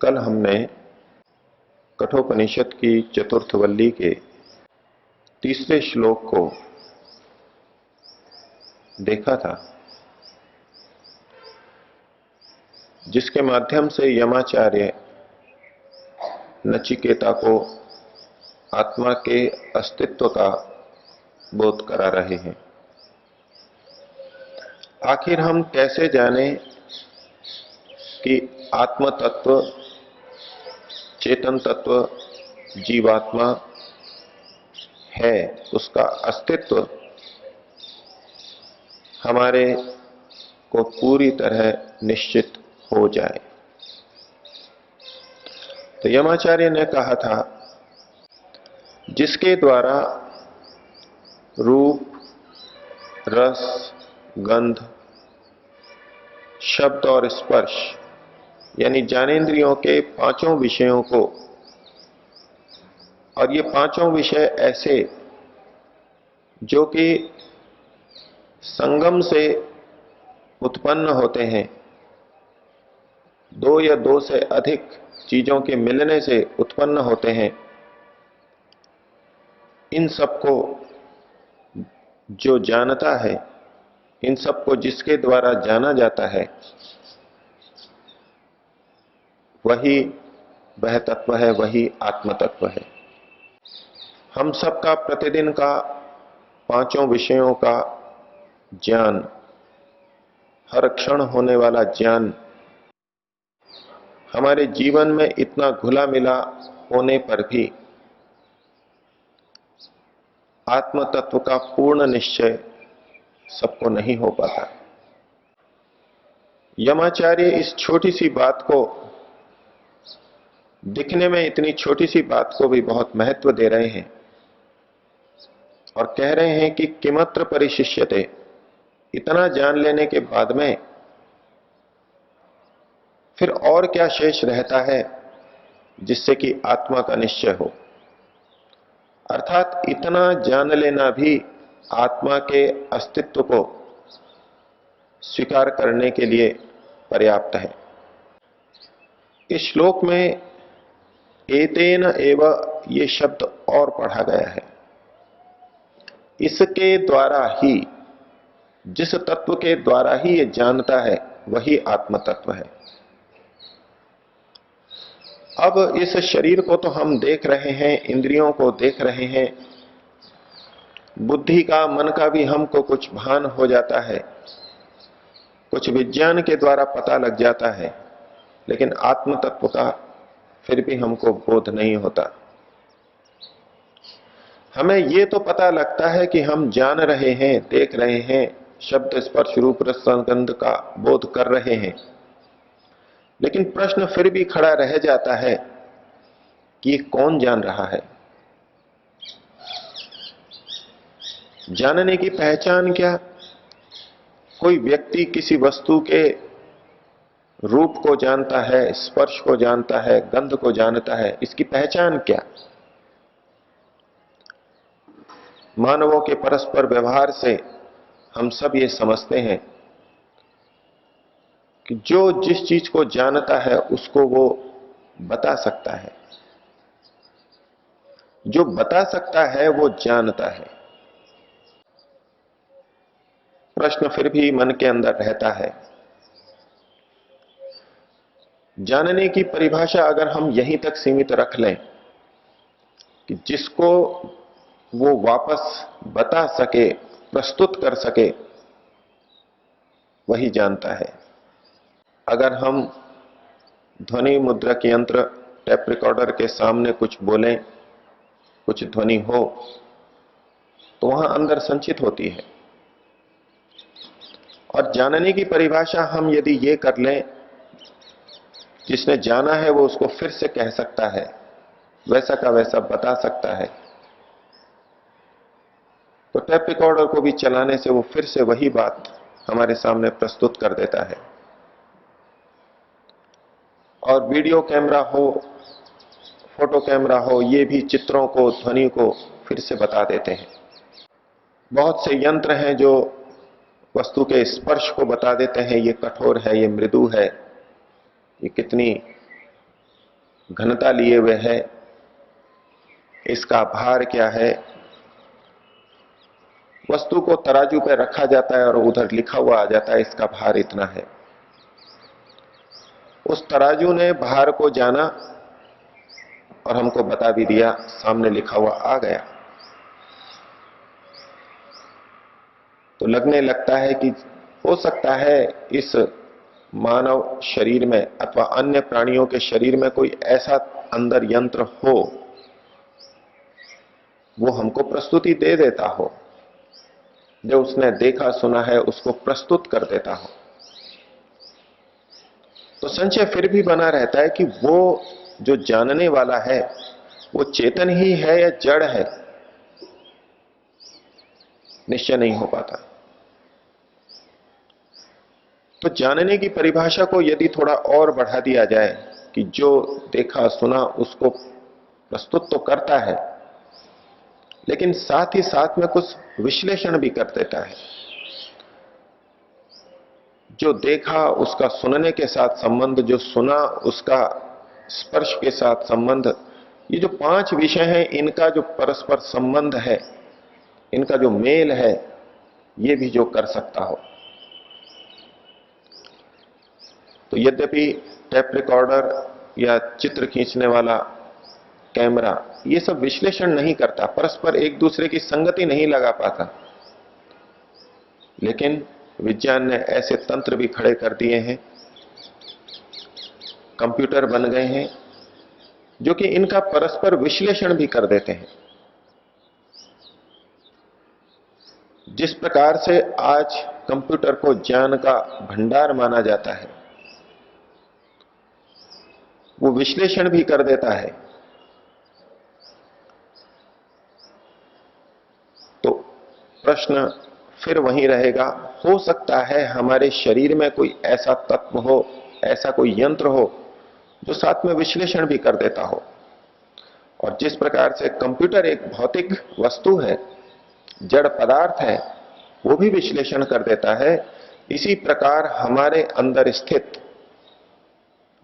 कल हमने कठोपनिषद की चतुर्थ वल्ली के तीसरे श्लोक को देखा था, जिसके माध्यम से यमाचार्य नचिकेता को आत्मा के अस्तित्व का बोध करा रहे हैं। आखिर हम कैसे जाने कि आत्म तत्व, चेतन तत्व, जीवात्मा है, उसका अस्तित्व हमारे को पूरी तरह निश्चित हो जाए। तो यमाचार्य ने कहा था, जिसके द्वारा रूप, रस, गंध, शब्द और स्पर्श यानी ज्ञानेंद्रियों के पांचों विषयों को, और ये पांचों विषय ऐसे जो कि संगम से उत्पन्न होते हैं, दो या दो से अधिक चीजों के मिलने से उत्पन्न होते हैं, इन सबको जो जानता है, इन सबको जिसके द्वारा जाना जाता है, वही वह तत्व है, वही आत्म तत्व है। हम सबका प्रतिदिन का पांचों विषयों का ज्ञान, हर क्षण होने वाला ज्ञान हमारे जीवन में इतना घुला मिला होने पर भी आत्म तत्व का पूर्ण निश्चय सबको नहीं हो पाता। यमाचार्य इस छोटी सी बात को, दिखने में इतनी छोटी सी बात को भी बहुत महत्व दे रहे हैं और कह रहे हैं कि किमत्र परिशिष्यते, इतना जान लेने के बाद में फिर और क्या शेष रहता है जिससे कि आत्मा का निश्चय हो। अर्थात इतना जान लेना भी आत्मा के अस्तित्व को स्वीकार करने के लिए पर्याप्त है। इस श्लोक में एतेन एव ये शब्द और पढ़ा गया है। इसके द्वारा ही, जिस तत्व के द्वारा ही ये जानता है, वही आत्म तत्व है। अब इस शरीर को तो हम देख रहे हैं, इंद्रियों को देख रहे हैं, बुद्धि का, मन का भी हमको कुछ भान हो जाता है, कुछ विज्ञान के द्वारा पता लग जाता है, लेकिन आत्म तत्व का फिर भी हमको बोध नहीं होता। हमें ये तो पता लगता है कि हम जान रहे हैं, देख रहे हैं, शब्द, स्पर्श, रूप, रस, गंध का बोध कर रहे हैं, लेकिन प्रश्न फिर भी खड़ा रह जाता है कि ये कौन जान रहा है? जानने की पहचान क्या? कोई व्यक्ति किसी वस्तु के रूप को जानता है, स्पर्श को जानता है, गंध को जानता है, इसकी पहचान क्या? मानवों के परस्पर व्यवहार से हम सब ये समझते हैं कि जो जिस चीज को जानता है उसको वो बता सकता है, जो बता सकता है वो जानता है। प्रश्न फिर भी मन के अंदर रहता है, जानने की परिभाषा अगर हम यहीं तक सीमित रख लें कि जिसको वो वापस बता सके, प्रस्तुत कर सके, वही जानता है। अगर हम ध्वनि मुद्रक यंत्र, टेप रिकॉर्डर के सामने कुछ बोलें, कुछ ध्वनि हो, तो वहां अंदर संचित होती है। और जानने की परिभाषा हम यदि ये कर लें, जिसने जाना है वो उसको फिर से कह सकता है, वैसा का वैसा बता सकता है, तो टेप रिकॉर्डर को भी चलाने से वो फिर से वही बात हमारे सामने प्रस्तुत कर देता है। और वीडियो कैमरा हो, फोटो कैमरा हो, ये भी चित्रों को, ध्वनि को फिर से बता देते हैं। बहुत से यंत्र हैं जो वस्तु के स्पर्श को बता देते हैं, ये कठोर है, ये मृदु है, ये कितनी घनता लिए हुए है, इसका भार क्या है। वस्तु को तराजू पर रखा जाता है और उधर लिखा हुआ आ जाता है इसका भार इतना है। उस तराजू ने भार को जाना और हमको बता भी दिया, सामने लिखा हुआ आ गया। तो लगने लगता है कि हो सकता है इस मानव शरीर में अथवा अन्य प्राणियों के शरीर में कोई ऐसा अंदर यंत्र हो, वो हमको प्रस्तुति दे देता हो, जो उसने देखा सुना है उसको प्रस्तुत कर देता हो। तो संशय फिर भी बना रहता है कि वो जो जानने वाला है वो चेतन ही है या जड़ है, निश्चय नहीं हो पाता। तो जानने की परिभाषा को यदि थोड़ा और बढ़ा दिया जाए कि जो देखा सुना उसको प्रस्तुत तो करता है, लेकिन साथ ही साथ में कुछ विश्लेषण भी कर देता है। जो देखा उसका सुनने के साथ संबंध, जो सुना उसका स्पर्श के साथ संबंध, ये जो 5 विषय हैं, इनका जो परस्पर संबंध है, इनका जो मेल है, ये भी जो कर सकता हो। तो यद्यपि टेप रिकॉर्डर या चित्र खींचने वाला कैमरा ये सब विश्लेषण नहीं करता, परस्पर एक दूसरे की संगति नहीं लगा पाता, लेकिन विज्ञान ने ऐसे तंत्र भी खड़े कर दिए हैं, कंप्यूटर बन गए हैं जो कि इनका परस्पर विश्लेषण भी कर देते हैं। जिस प्रकार से आज कंप्यूटर को ज्ञान का भंडार माना जाता है, वो विश्लेषण भी कर देता है। तो प्रश्न फिर वहीं रहेगा, हो सकता है हमारे शरीर में कोई ऐसा तत्व हो, ऐसा कोई यंत्र हो जो साथ में विश्लेषण भी कर देता हो। और जिस प्रकार से कंप्यूटर एक भौतिक वस्तु है, जड़ पदार्थ है, वो भी विश्लेषण कर देता है, इसी प्रकार हमारे अंदर स्थित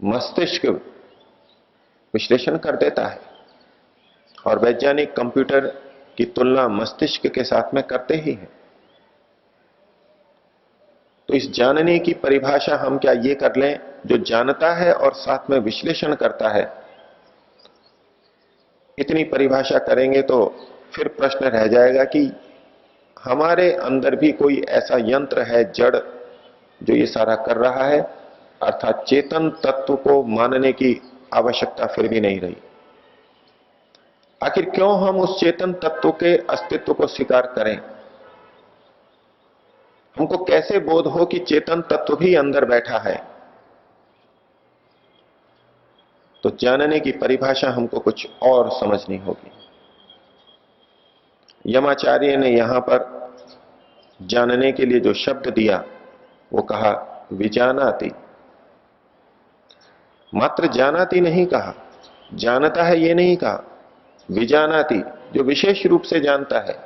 मस्तिष्क विश्लेषण कर देता है। और वैज्ञानिक कंप्यूटर की तुलना मस्तिष्क के साथ में करते ही हैं। तो इस जानने की परिभाषा हम क्या ये कर लें, जो जानता है और साथ में विश्लेषण करता है, इतनी परिभाषा करेंगे तो फिर प्रश्न रह जाएगा कि हमारे अंदर भी कोई ऐसा यंत्र है, जड़, जो ये सारा कर रहा है। अर्थात चेतन तत्व को मानने की आवश्यकता फिर भी नहीं रही। आखिर क्यों हम उस चेतन तत्व के अस्तित्व को स्वीकार करें? हमको कैसे बोध हो कि चेतन तत्व भी अंदर बैठा है? तो जानने की परिभाषा हमको कुछ और समझनी होगी। यमाचार्य ने यहां पर जानने के लिए जो शब्द दिया वो कहा विजानाति। मात्र जानाति नहीं कहा, जानता है ये नहीं कहा, विजानाति, जो विशेष रूप से जानता है,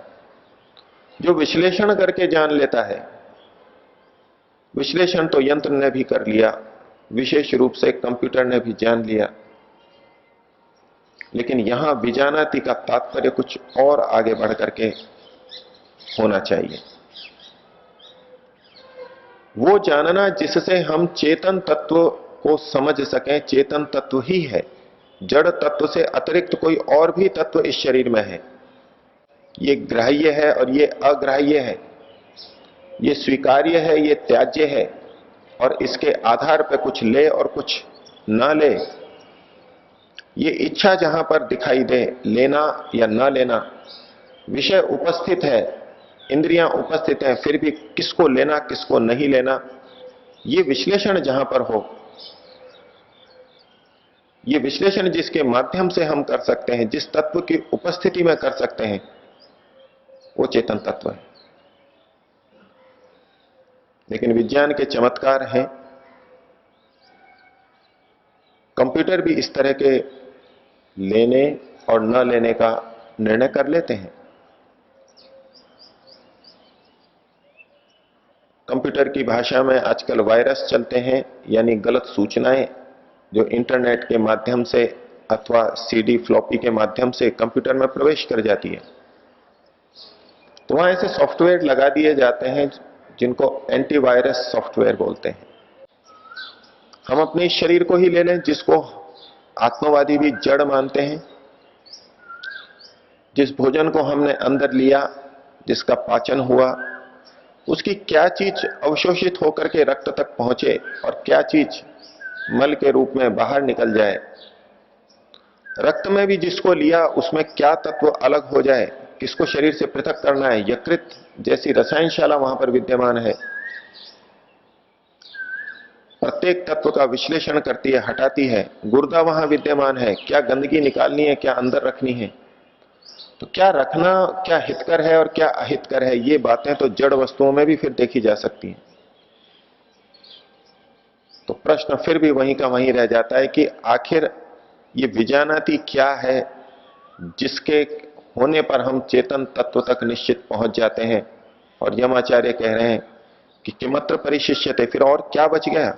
जो विश्लेषण करके जान लेता है। विश्लेषण तो यंत्र ने भी कर लिया, विशेष रूप से कंप्यूटर ने भी जान लिया, लेकिन यहां विजानाति का तात्पर्य कुछ और आगे बढ़ करके होना चाहिए। वो जानना जिससे हम चेतन तत्व को समझ सकें, चेतन तत्व ही है, जड़ तत्व से अतिरिक्त कोई और भी तत्व इस शरीर में है। ये ग्राह्य है और ये अग्राह्य है, ये स्वीकार्य है, ये त्याज्य है, और इसके आधार पर कुछ ले और कुछ ना ले। ये इच्छा जहां पर दिखाई दे, लेना या ना लेना, विषय उपस्थित है, इंद्रियां उपस्थित हैं, फिर भी किसको लेना किसको नहीं लेना, ये विश्लेषण जहां पर हो, ये विश्लेषण जिसके माध्यम से हम कर सकते हैं, जिस तत्व की उपस्थिति में कर सकते हैं, वो चेतन तत्व है। लेकिन विज्ञान के चमत्कार हैं, कंप्यूटर भी इस तरह के लेने और न लेने का निर्णय कर लेते हैं। कंप्यूटर की भाषा में आजकल वायरस चलते हैं, यानी गलत सूचनाएं जो इंटरनेट के माध्यम से अथवा सीडी फ्लॉपी के माध्यम से कंप्यूटर में प्रवेश कर जाती है। तो वहां ऐसे सॉफ्टवेयर लगा दिए जाते हैं जिनको एंटीवायरस सॉफ्टवेयर बोलते हैं। हम अपने शरीर को ही ले लें, जिसको आत्मवादी भी जड़ मानते हैं। जिस भोजन को हमने अंदर लिया, जिसका पाचन हुआ, उसकी क्या चीज अवशोषित होकर के रक्त तक पहुंचे और क्या चीज मल के रूप में बाहर निकल जाए, रक्त में भी जिसको लिया उसमें क्या तत्व अलग हो जाए, किसको शरीर से पृथक करना है, यकृत जैसी रसायनशाला वहां पर विद्यमान है, प्रत्येक तत्व का विश्लेषण करती है, हटाती है। गुर्दा वहां विद्यमान है, क्या गंदगी निकालनी है, क्या अंदर रखनी है। तो क्या रखना क्या हितकर है और क्या अहितकर है, ये बातें तो जड़ वस्तुओं में भी फिर देखी जा सकती हैं। तो प्रश्न फिर भी वहीं का वहीं रह जाता है कि आखिर ये विजानाति क्या है जिसके होने पर हम चेतन तत्व तक निश्चित पहुंच जाते हैं। और यमाचार्य कह रहे हैं कि किमत्र परिशिष्यते, फिर और क्या बच गया।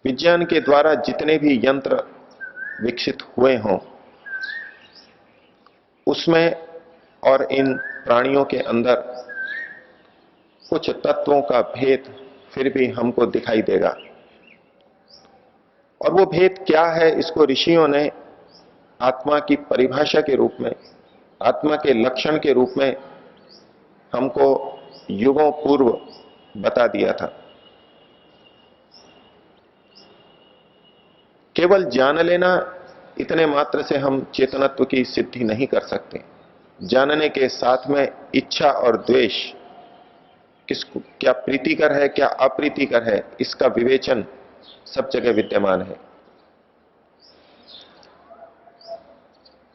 विज्ञान के द्वारा जितने भी यंत्र विकसित हुए हों, उसमें और इन प्राणियों के अंदर कुछ तत्वों का भेद फिर भी हमको दिखाई देगा। और वो भेद क्या है, इसको ऋषियों ने आत्मा की परिभाषा के रूप में, आत्मा के लक्षण के रूप में हमको युगों पूर्व बता दिया था। केवल जान लेना इतने मात्र से हम चेतनत्व की सिद्धि नहीं कर सकते। जानने के साथ में इच्छा और द्वेष किसको क्या प्रीतिकर है, क्या अप्रीतिकर है, इसका विवेचन सब जगह विद्यमान है।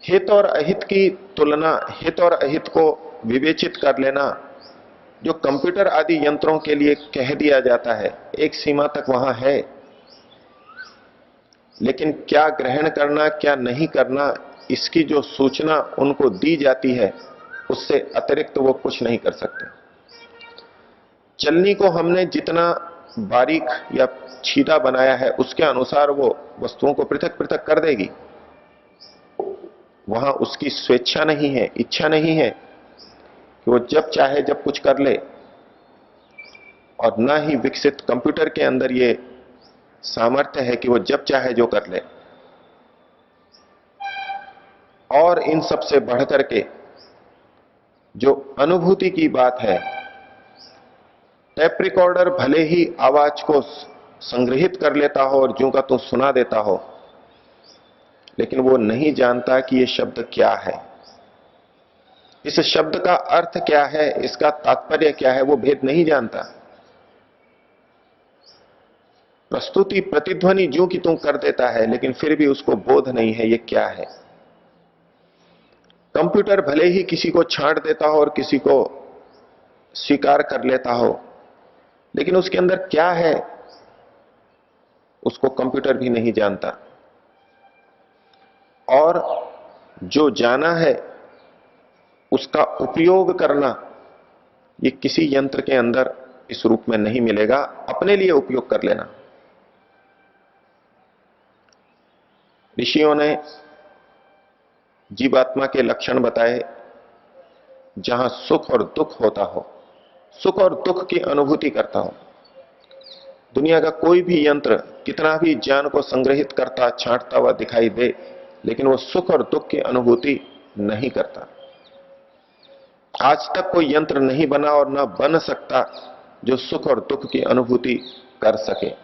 हित और अहित की तुलना, हित और अहित को विवेचित कर लेना, जो कंप्यूटर आदि यंत्रों के लिए कह दिया जाता है, एक सीमा तक वहां है। लेकिन क्या ग्रहण करना क्या नहीं करना, इसकी जो सूचना उनको दी जाती है, उससे अतिरिक्त वो कुछ नहीं कर सकते। चलनी को हमने जितना बारीक या छीटा बनाया है, उसके अनुसार वो वस्तुओं को पृथक पृथक कर देगी। वहां उसकी स्वेच्छा नहीं है, इच्छा नहीं है कि वो जब चाहे जब कुछ कर ले। और ना ही विकसित कंप्यूटर के अंदर ये सामर्थ्य है कि वो जब चाहे जो कर ले। और इन सब से बढ़कर के जो अनुभूति की बात है, टेप रिकॉर्डर भले ही आवाज को संग्रहित कर लेता हो और ज्यों का त्यों सुना देता हो, लेकिन वो नहीं जानता कि ये शब्द क्या है, इस शब्द का अर्थ क्या है, इसका तात्पर्य क्या है, वो भेद नहीं जानता। प्रस्तुति प्रतिध्वनि ज्यों की त्यों कर देता है, लेकिन फिर भी उसको बोध नहीं है ये क्या है। कंप्यूटर भले ही किसी को छांट देता हो और किसी को स्वीकार कर लेता हो, लेकिन उसके अंदर क्या है उसको कंप्यूटर भी नहीं जानता। और जो जाना है उसका उपयोग करना, ये किसी यंत्र के अंदर इस रूप में नहीं मिलेगा। अपने लिए उपयोग कर लेना। ऋषियों ने जीवात्मा के लक्षण बताए, जहां सुख और दुख होता हो, सुख और दुख की अनुभूति करता हो। दुनिया का कोई भी यंत्र कितना भी ज्ञान को संग्रहित करता, छांटता हुआ दिखाई दे, लेकिन वो सुख और दुख की अनुभूति नहीं करता। आज तक कोई यंत्र नहीं बना और ना बन सकता जो सुख और दुख की अनुभूति कर सके।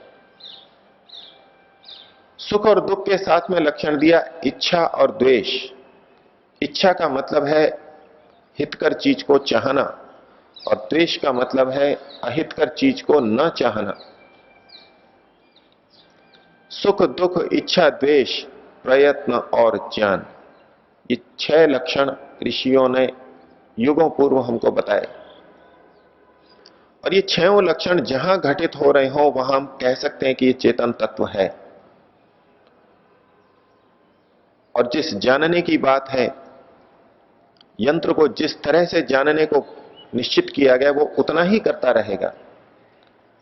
सुख और दुख के साथ में लक्षण दिया इच्छा और द्वेष। इच्छा का मतलब है हितकर चीज को चाहना और द्वेष का मतलब है अहितकर चीज को न चाहना। सुख दुख इच्छा द्वेष प्रयत्न और ज्ञान, ये 6 लक्षण ऋषियों ने युगों पूर्व हमको बताए। और ये 6 लक्षण जहां घटित हो रहे हो वहां हम कह सकते हैं कि ये चेतन तत्व है। और जिस जानने की बात है यंत्र को जिस तरह से जानने को निश्चित किया गया वो उतना ही करता रहेगा,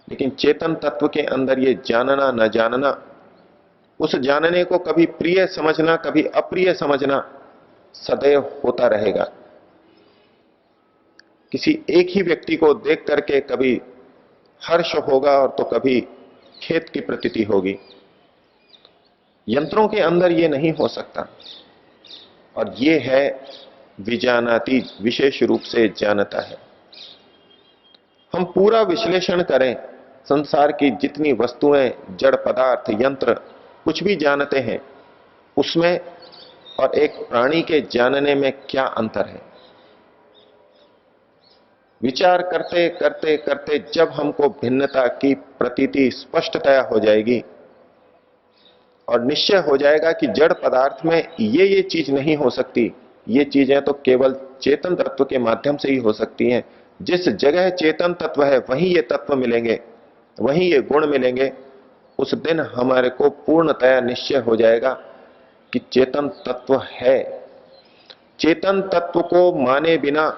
लेकिन चेतन तत्व के अंदर ये जानना न जानना, उस जानने को कभी प्रिय समझना कभी अप्रिय समझना सदैव होता रहेगा। किसी एक ही व्यक्ति को देख करके कभी हर्ष होगा और तो कभी खेद की प्रतीति होगी। यंत्रों के अंदर ये नहीं हो सकता, और ये है विजानाति, विशेष रूप से जानता है। हम पूरा विश्लेषण करें, संसार की जितनी वस्तुएं, जड़ पदार्थ, यंत्र कुछ भी जानते हैं, उसमें और एक प्राणी के जानने में क्या अंतर है। विचार करते करते करते जब हमको भिन्नता की प्रतीति स्पष्टतया हो जाएगी और निश्चय हो जाएगा कि जड़ पदार्थ में ये चीज नहीं हो सकती, ये चीजें तो केवल चेतन तत्व के माध्यम से ही हो सकती हैं। जिस जगह चेतन तत्व है वहीं ये तत्व मिलेंगे, वहीं ये गुण मिलेंगे। उस दिन हमारे को पूर्णतया निश्चय हो जाएगा कि चेतन तत्व है। चेतन तत्व को माने बिना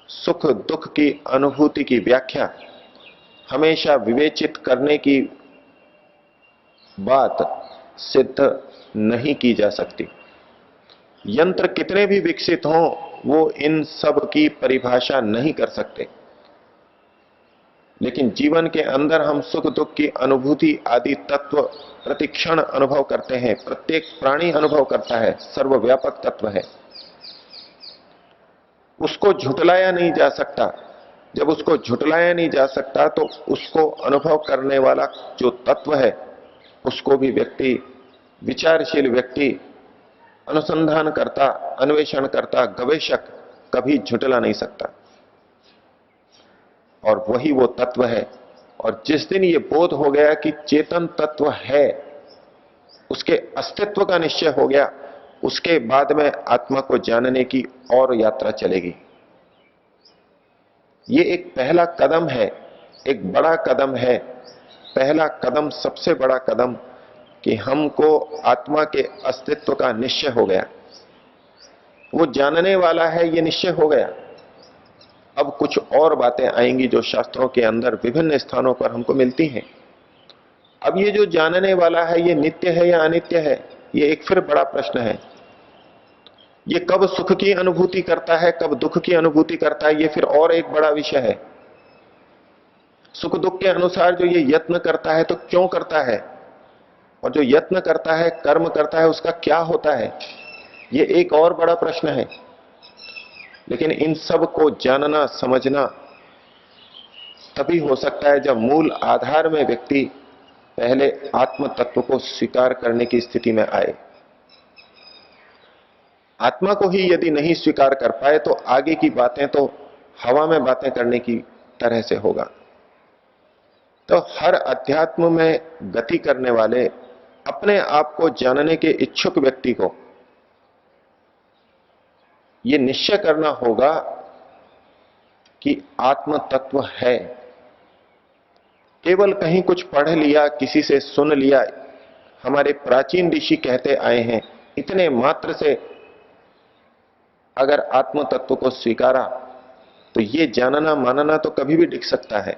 सुख दुख की अनुभूति की व्याख्या हमेशा विवेचित करने की बात सिद्ध नहीं की जा सकती। यंत्र कितने भी विकसित हों, वो इन सब की परिभाषा नहीं कर सकते, लेकिन जीवन के अंदर हम सुख दुख की अनुभूति आदि तत्व प्रतिक्षण अनुभव करते हैं। प्रत्येक प्राणी अनुभव करता है, सर्वव्यापक तत्व है, उसको झुटलाया नहीं जा सकता। जब उसको झुटलाया नहीं जा सकता तो उसको अनुभव करने वाला जो तत्व है उसको भी व्यक्ति, विचारशील व्यक्ति, अनुसंधान करता, अन्वेषण करता, गवेषक कभी झुटला नहीं सकता। और वही वो तत्व है। और जिस दिन ये बोध हो गया कि चेतन तत्व है, उसके अस्तित्व का निश्चय हो गया, उसके बाद में आत्मा को जानने की और यात्रा चलेगी। ये एक पहला कदम है, एक बड़ा कदम है। पहला कदम, सबसे बड़ा कदम कि हमको आत्मा के अस्तित्व का निश्चय हो गया, वो जानने वाला है, ये निश्चय हो गया। अब कुछ और बातें आएंगी जो शास्त्रों के अंदर विभिन्न स्थानों पर हमको मिलती हैं। अब ये जो जानने वाला है ये नित्य है या अनित्य है, ये एक फिर बड़ा प्रश्न है। ये कब सुख की अनुभूति करता है, कब दुख की अनुभूति करता है, ये फिर और एक बड़ा विषय है। सुख दुख के अनुसार जो ये यत्न करता है तो क्यों करता है, और जो यत्न करता है, कर्म करता है, उसका क्या होता है, ये एक और बड़ा प्रश्न है। लेकिन इन सब को जानना समझना तभी हो सकता है जब मूल आधार में व्यक्ति पहले आत्म तत्व को स्वीकार करने की स्थिति में आए। आत्मा को ही यदि नहीं स्वीकार कर पाए तो आगे की बातें तो हवा में बातें करने की तरह से होगा। तो हर अध्यात्म में गति करने वाले, अपने आप को जानने के इच्छुक व्यक्ति को यह निश्चय करना होगा कि आत्म तत्व है। केवल कहीं कुछ पढ़ लिया, किसी से सुन लिया, हमारे प्राचीन ऋषि कहते आए हैं, इतने मात्र से अगर आत्म तत्व को स्वीकारा तो ये जानना मानना तो कभी भी दिख सकता है।